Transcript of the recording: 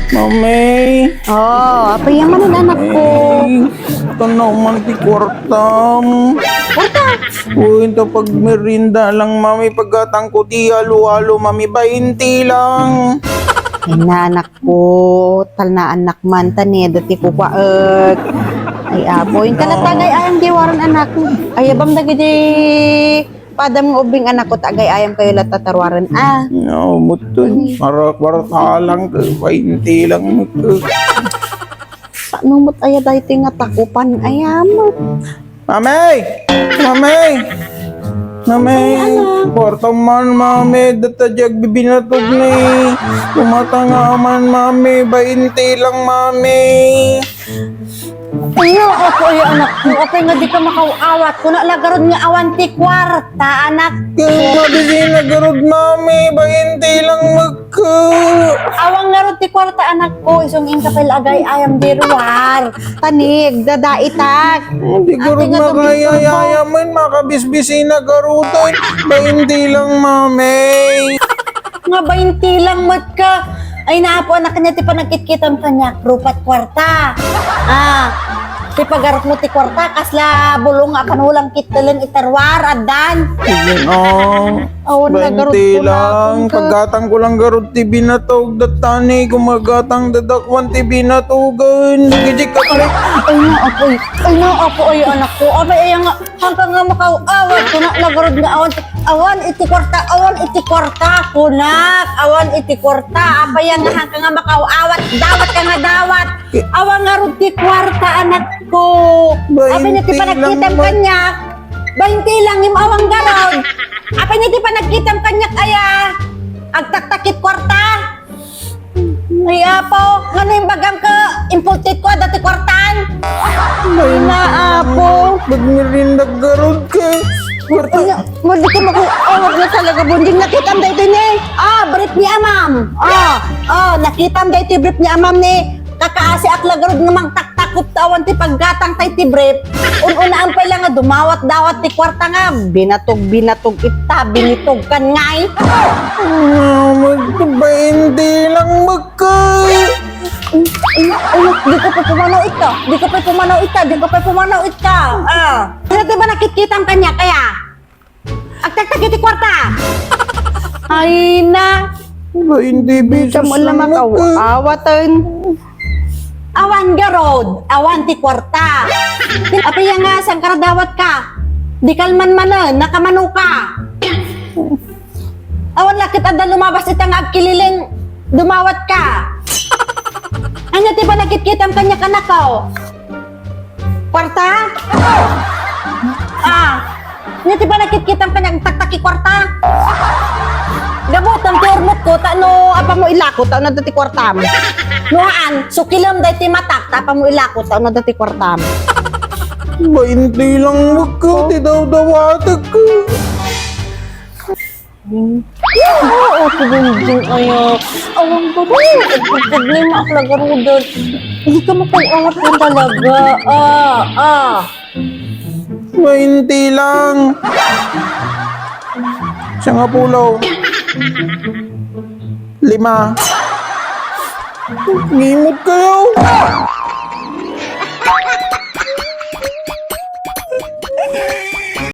Mami. Oh, apa yang mana anak ko? Ito na man ti kwartam. Kwarta? Uy, ito pag merinda lang, mami. Pagkatang ko di halo-halo, mami. 20 lang. Ay na anak ko, tal na anak man tani dati ko kwaeg. Ay apo, yung kalatagay ayang diwaran anak ko. Ay abam dagiti padam ng ubing anak ko tagay ayam kayo latatarwaran. No, mutun. Marak-marak lang. 20 lang. Paano mo't aya dahi nga takupan ayam? Mami! Mami! Mami! Kwarta man, mami. Datajag bibinatog ni. Umata nga man, mami. 20 lang, mami. Ano ako ay anak ko? Okay nga di ka makauawat. Kung nalagarod nga awan ti kwarta anak. Kaya mabisi nagarod, mami. 20 lang magka. Awang nga ti kwarta anak ko. Isong ingkapel agay ayam dirwar. Tanig, dadaitak. Hindi garod makayayaya man. Makabisbisi nagarodoy. 20 lang, mami. Nga 20 lang mat ka. Ay naapo anak kanya ti panagkitkitan kanya. Rupat kwarta. Ti pagarot mo ti kwarta. Kasla bulong nga kanulang kitelen itarwar. Adan. Awan na garot 20 ko lang. na. Paggatang ko lang garod ti binatog. Datani gumagatang dadakwan ti binatogan. Gijik ka pala. Ay na ako ay anak ko. Abay ay nga hanggang nga makauawat ko na lagarod nga awan iti kwarta kunak awan iti kwarta apa yan nga hanggang nga makauawat dawat ka nga dawat awan nga rod ti kwarta anak ko. Abay na ti panagkitam kanyak 20 lang yung awang garod. Abay na ti panagkitam kanyak aya agtaktakit kwarta. Ay apo, nga yung bagang ka, imported ko, dati kwartan. Ay na apo. Ba't merinda garod ka? Mali ko makuawag na talaga, bunding nakitam dahito ni. Brief ni amam. Nakitam dahito brief ni amam ni. Kakaasi at lagarod nga magtaktakot tawan ti paggatang tay ti brief. Ununaan pa lang nga dumawat-dawat ti kwarta nga. Binatog ita, binitog kan ngay. Magka-20 lang magka. Di ko pa pumanaw ita. Ano ba nakikita kanya kaya? Agtagtagiti kwarta. Ay na. 20 beses Mo lang lang magka. makawatan. Awan garod, awan ti kwarta. Apa yang nga sang karadawat ka? Di kalman manen, nakamano ka. Awan lakit ada lumabas itang agkililing dumawat ka. Anya ti ba nakitkitam kanya kanakaw? Kwarta? Anya ti ba nakitkitam kanya taktaki kwarta? Gabot ang turmot ko, no apa mo ilakot, no dati kwartam. Nuhaan, sukilam dahi ti matak, apa mo ilakot, no dati kwartam. 20 lang magka. Di daw-dawatag ka. Oo, kubunjing ayo. Awang ba rin? Problema ako lagarudan. Hindi ka makauawat yan talaga. 20 lang. Siya nga pulaw. 5. Ngimot kayo.